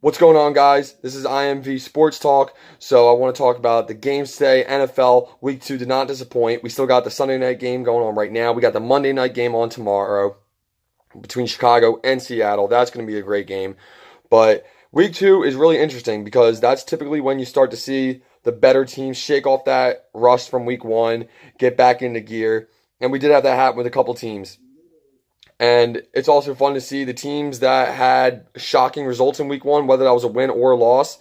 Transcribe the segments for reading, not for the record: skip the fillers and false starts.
What's going on, guys? This is IMV Sports Talk. So I want to talk about the games today. NFL Week 2 did not disappoint. We still got the Sunday night game going on right now. We got the Monday night game on tomorrow between Chicago and Seattle. That's going to be a great game. But Week 2 is really interesting because that's typically when you start to see the better teams shake off that rust from Week 1, get back into gear. And we did have that happen with a couple teams. And it's also fun to see the teams that had shocking results in Week 1, whether that was a win or a loss.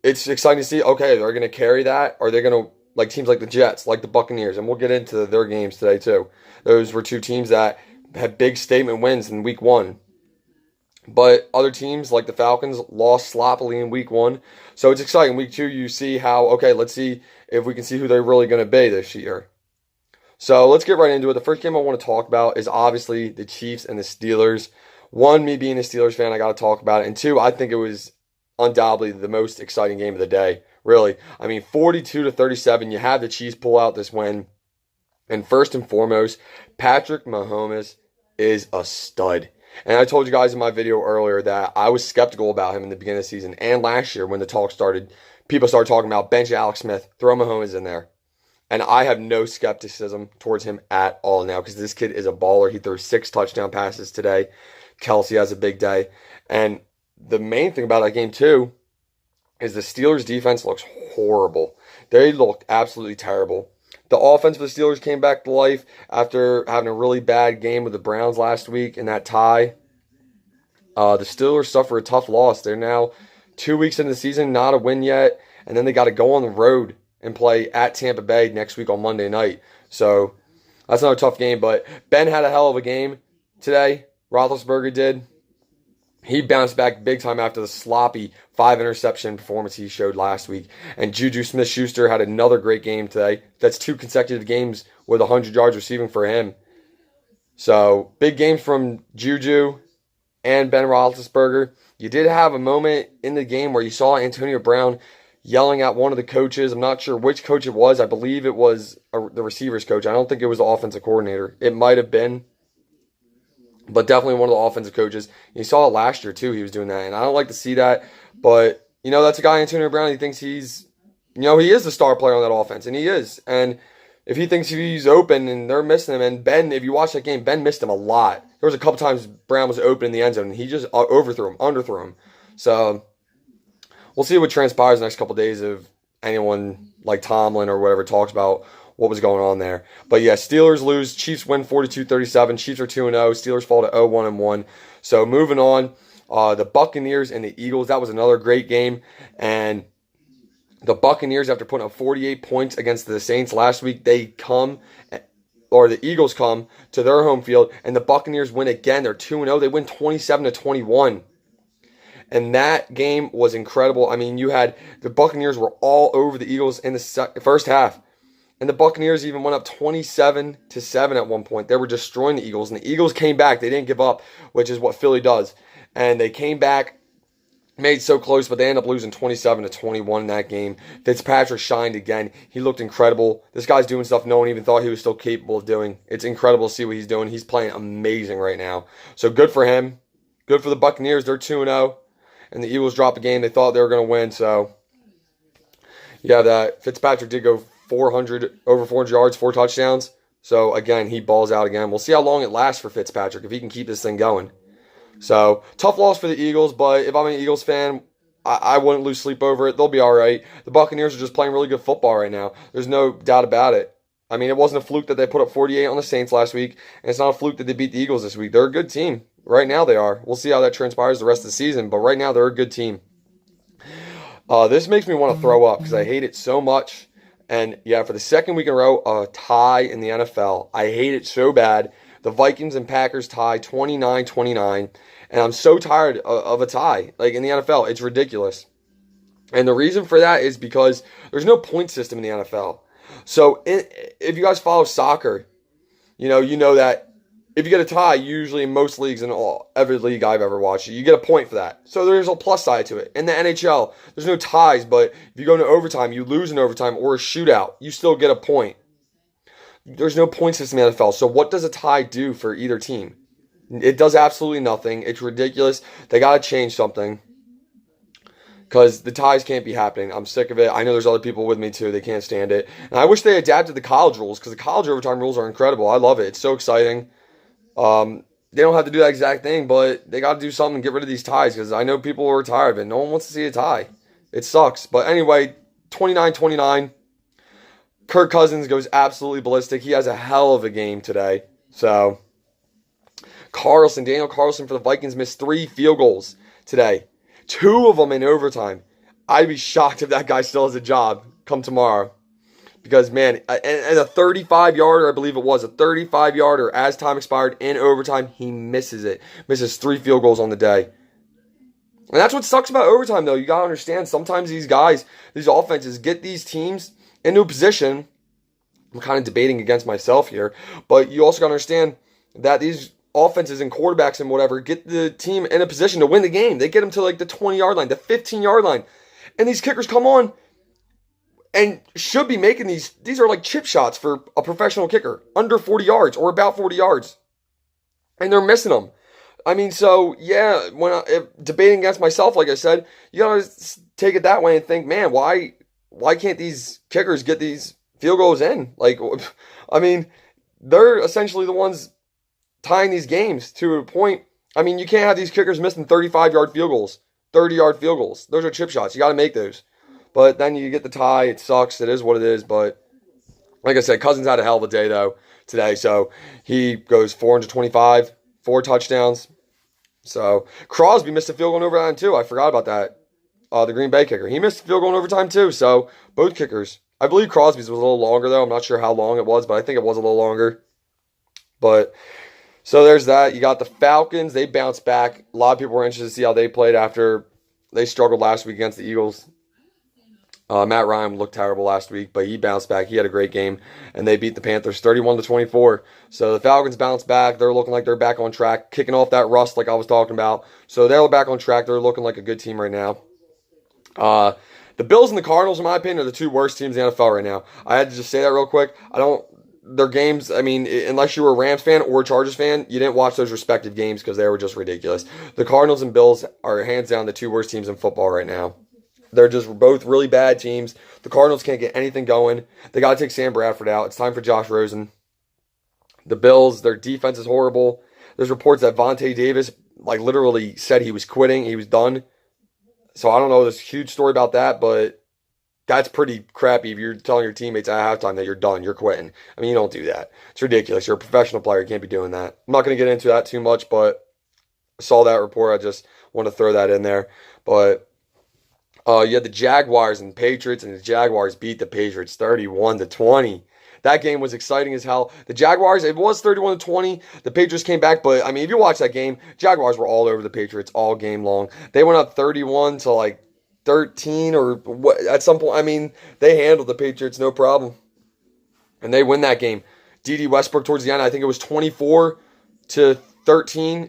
It's exciting to see, okay, they're going to carry that, or they're going to, like teams like the Jets, like the Buccaneers, and we'll get into their games today too. Those were two teams that had big statement wins in Week 1. But other teams, like the Falcons, lost sloppily in Week 1. So it's exciting. Week 2, you see how, okay, let's see if we can see who they're really going to be this year. So let's get right into it. The first game I want to talk about is obviously the Chiefs and the Steelers. One, me being a Steelers fan, I got to talk about it. And two, I think it was undoubtedly the most exciting game of the day. Really. I mean, 42-37, you have the Chiefs pull out this win. And first and foremost, Patrick Mahomes is a stud. And I told you guys in my video earlier that I was skeptical about him in the beginning of the season. And last year when the talk started, people started talking about bench Alex Smith, throw Mahomes in there. And I have no skepticism towards him at all now because this kid is a baller. He threw 6 touchdown passes today. Kelsey has a big day. And the main thing about that game, too, is the Steelers' defense looks horrible. They look absolutely terrible. The offense for the Steelers came back to life after having a really bad game with the Browns last week in that tie. The Steelers suffer a tough loss. They're now 2 weeks into the season, not a win yet. And then they got to go on the road and play at Tampa Bay next week on Monday night. So that's another tough game. But Ben had a hell of a game today. Roethlisberger did. He bounced back big time after the sloppy 5-interception performance he showed last week. And Juju Smith-Schuster had another great game today. That's 2 consecutive games with 100 yards receiving for him. So big games from Juju and Ben Roethlisberger. You did have a moment in the game where you saw Antonio Brown yelling at one of the coaches. I'm not sure which coach it was. I believe it was the receivers coach. I don't think it was the offensive coordinator. It might have been, but definitely one of the offensive coaches. You saw it last year, too. He was doing that, and I don't like to see that. But, that's a guy, Antonio Brown. He thinks he's, he is the star player on that offense, and he is. And if he thinks he's open and they're missing him, and Ben, if you watch that game, Ben missed him a lot. There was a couple times Brown was open in the end zone, and he just overthrew him, underthrew him. So we'll see what transpires the next couple of days if anyone like Tomlin or whatever talks about what was going on there. But yeah, Steelers lose. Chiefs win 42-37. Chiefs are 2-0. Steelers fall to 0-1-1. So moving on, the Buccaneers and the Eagles. That was another great game. And the Buccaneers, after putting up 48 points against the Saints last week, the Eagles come to their home field, and the Buccaneers win again. They're 2-0. They win 27-21. And that game was incredible. I mean, you had the Buccaneers were all over the Eagles in the first half. And the Buccaneers even went up 27-7 at one point. They were destroying the Eagles. And the Eagles came back. They didn't give up, which is what Philly does. And they came back, made so close, but they ended up losing 27-21 in that game. Fitzpatrick shined again. He looked incredible. This guy's doing stuff no one even thought he was still capable of doing. It's incredible to see what he's doing. He's playing amazing right now. So good for him. Good for the Buccaneers. They're 2-0. And the Eagles dropped a game they thought they were going to win. So, yeah, that Fitzpatrick did go over 400 yards, 4 touchdowns. So, again, he balls out again. We'll see how long it lasts for Fitzpatrick if he can keep this thing going. So, tough loss for the Eagles, but if I'm an Eagles fan, I wouldn't lose sleep over it. They'll be all right. The Buccaneers are just playing really good football right now. There's no doubt about it. I mean, it wasn't a fluke that they put up 48 on the Saints last week, and it's not a fluke that they beat the Eagles this week. They're a good team. Right now they are. We'll see how that transpires the rest of the season, but right now they're a good team. This makes me want to throw up because I hate it so much. And yeah, for the second week in a row, a tie in the NFL. I hate it so bad. The Vikings and Packers tie 29-29, and I'm so tired of a tie. Like in the NFL, it's ridiculous. And the reason for that is because there's no point system in the NFL. So if you guys follow soccer, you know that if you get a tie, usually in most leagues and every league I've ever watched, you get a point for that. So there's a plus side to it. In the NHL, there's no ties, but if you go into overtime, you lose in overtime or a shootout, you still get a point. There's no point system in the NFL. So what does a tie do for either team? It does absolutely nothing. It's ridiculous. They got to change something. because the ties can't be happening. I'm sick of it. I know there's other people with me too. They can't stand it. And I wish they adapted the college rules because the college overtime rules are incredible. I love it. It's so exciting. They don't have to do that exact thing, but they got to do something and get rid of these ties because I know people are tired of it. No one wants to see a tie. It sucks. But anyway, 29-29. Kirk Cousins goes absolutely ballistic. He has a hell of a game today. So, Daniel Carlson for the Vikings missed 3 field goals today. 2 of them in overtime. I'd be shocked if that guy still has a job come tomorrow. Because, man, and a 35-yarder, I believe it was, a 35-yarder as time expired in overtime, he misses it. Misses 3 field goals on the day. And that's what sucks about overtime, though. You got to understand, sometimes these guys, these offenses, get these teams into a position. I'm kind of debating against myself here. But you also got to understand that these offenses and quarterbacks and whatever get the team in a position to win the game. They get them to like the 20-yard line, the 15-yard line. And these kickers come on and should be making these. These are like chip shots for a professional kicker, under 40 yards or about 40 yards. And they're missing them. I mean, so, yeah, if debating against myself, like I said, you got to take it that way and think, man, why can't these kickers get these field goals in? Like, I mean, they're essentially the ones tying these games to a point. I mean, you can't have these kickers missing 35-yard field goals, 30-yard field goals. Those are chip shots. You got to make those. But then you get the tie. It sucks. It is what it is. But like I said, Cousins had a hell of a day, though, today. So he goes 425, 4 touchdowns. So Crosby missed a field goal in overtime, too. I forgot about that. The Green Bay kicker. He missed a field goal in overtime, too. So both kickers. I believe Crosby's was a little longer, though. I'm not sure how long it was, but I think it was a little longer. But so there's that. You got the Falcons. They bounced back. A lot of people were interested to see how they played after they struggled last week against the Eagles. Matt Ryan looked terrible last week, but he bounced back. He had a great game, and they beat the Panthers 31-24. So the Falcons bounced back. They're looking like they're back on track, kicking off that rust like I was talking about. So they're back on track. They're looking like a good team right now. The Bills and the Cardinals, in my opinion, are the 2 worst teams in the NFL right now. I had to just say that real quick. Their games, I mean, unless you were a Rams fan or a Chargers fan, you didn't watch those respective games because they were just ridiculous. The Cardinals and Bills are hands down the 2 worst teams in football right now. They're just both really bad teams. The Cardinals can't get anything going. They got to take Sam Bradford out. It's time for Josh Rosen. The Bills, their defense is horrible. There's reports that Vontae Davis, literally said he was quitting. He was done. So I don't know. There's a huge story about that, but that's pretty crappy if you're telling your teammates at halftime that you're done, you're quitting. I mean, you don't do that. It's ridiculous. You're a professional player. You can't be doing that. I'm not going to get into that too much, but I saw that report. I just want to throw that in there. But you had the Jaguars and Patriots, and the Jaguars beat the Patriots 31-20. That game was exciting as hell. The Jaguars, it was 31-20. The Patriots came back, but I mean, if you watch that game, Jaguars were all over the Patriots all game long. They went up 31 to 13 or what at some point. I mean, they handled the Patriots no problem, and they win that game. D.D. Westbrook towards the end, I think it was 24-13.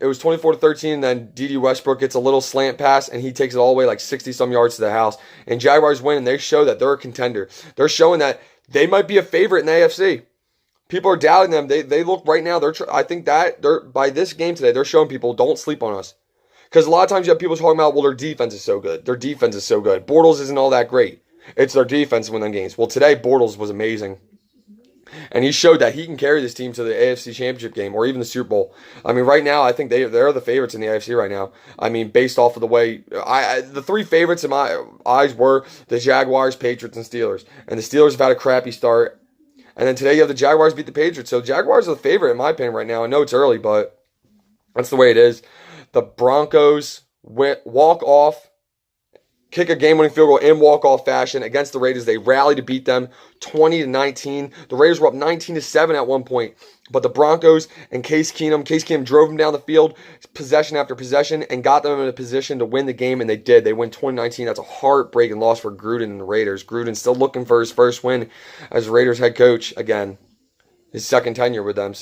It was 24-13, and then D.D. Westbrook gets a little slant pass, and he takes it all the way 60-some yards to the house. And Jaguars win, and they show that they're a contender. They're showing that they might be a favorite in the AFC. People are doubting them. They look right now. I think that by this game today, they're showing people don't sleep on us. Because a lot of times you have people talking about, well, their defense is so good. Their defense is so good. Bortles isn't all that great. It's their defense winning games. Well, today Bortles was amazing. And he showed that he can carry this team to the AFC Championship game or even the Super Bowl. I mean, right now, I think they're the favorites in the AFC right now. I mean, based off of the way the 3 favorites in my eyes were the Jaguars, Patriots, and Steelers. And the Steelers have had a crappy start. And then today you have the Jaguars beat the Patriots. So Jaguars are the favorite in my opinion right now. I know it's early, but that's the way it is. The Broncos walk off, kick a game-winning field goal in walk-off fashion against the Raiders. They rallied to beat them 20-19. The Raiders were up 19-7 at one point. But the Broncos and Case Keenum drove them down the field, possession after possession, and got them in a position to win the game, and they did. They win 20-19. That's a heartbreaking loss for Gruden and the Raiders. Gruden's still looking for his first win as Raiders head coach again. His second tenure with them.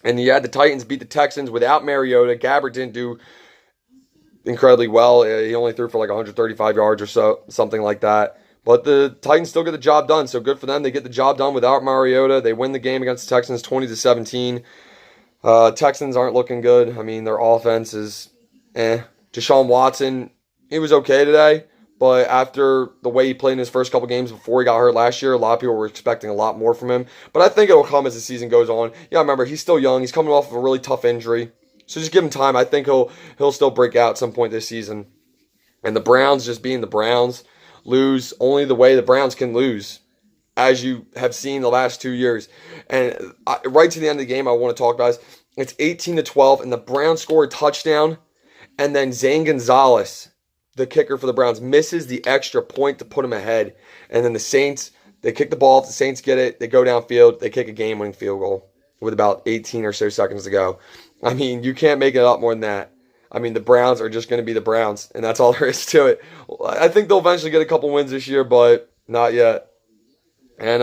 And you had the Titans beat the Texans without Mariota. Gabbert didn't do incredibly well. He only threw for 135 yards or so, something like that. But the Titans still get the job done, so good for them. They get the job done without Mariota. They win the game against the Texans 20-17. Texans aren't looking good. I mean, their offense is Deshaun Watson, he was okay today. But after the way he played in his first couple games before he got hurt last year, a lot of people were expecting a lot more from him. But I think it'll come as the season goes on. Yeah, remember, he's still young. He's coming off of a really tough injury. So just give him time. I think he'll still break out at some point this season. And the Browns, just being the Browns, lose only the way the Browns can lose, as you have seen the last 2 years. And right to the end of the game, I want to talk about this. It's 18-12, and the Browns score a touchdown, and then Zane Gonzalez, the kicker for the Browns, misses the extra point to put him ahead. And then the Saints, they kick the ball. If the Saints get it, they go downfield. They kick a game-winning field goal with about 18 or so seconds to go. I mean, you can't make it up more than that. I mean, the Browns are just going to be the Browns, and that's all there is to it. I think they'll eventually get a couple wins this year, but not yet. And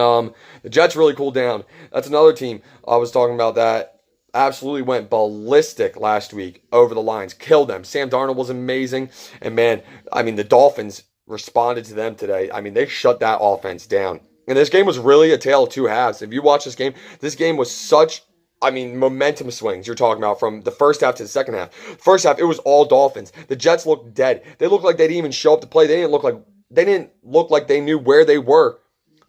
the Jets really cooled down. That's another team I was talking about that absolutely went ballistic last week over the Lions. Killed them. Sam Darnold was amazing. And, man, I mean, the Dolphins responded to them today. I mean, they shut that offense down. And this game was really a tale of two halves. If you watch this game was such, I mean, momentum swings you're talking about from the first half to the second half. First half, it was all Dolphins. The Jets looked dead. They looked like they didn't even show up to play. They didn't look like they knew where they were.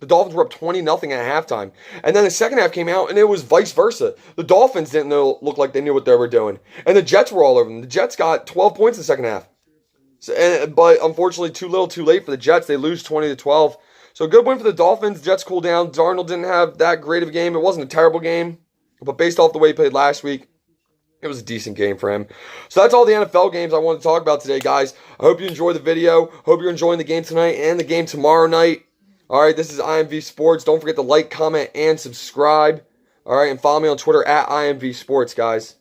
The Dolphins were up 20-0 at halftime. And then the second half came out, and it was vice versa. The Dolphins didn't look like they knew what they were doing. And the Jets were all over them. The Jets got 12 points in the second half. But unfortunately, too little, too late for the Jets. They lose 20-12. So a good win for the Dolphins. Jets cooled down. Darnold didn't have that great of a game. It wasn't a terrible game. But based off the way he played last week, it was a decent game for him. So that's all the NFL games I wanted to talk about today, guys. I hope you enjoyed the video. Hope you're enjoying the game tonight and the game tomorrow night. All right, this is IMV Sports. Don't forget to like, comment, and subscribe. All right, and follow me on Twitter at IMV Sports, guys.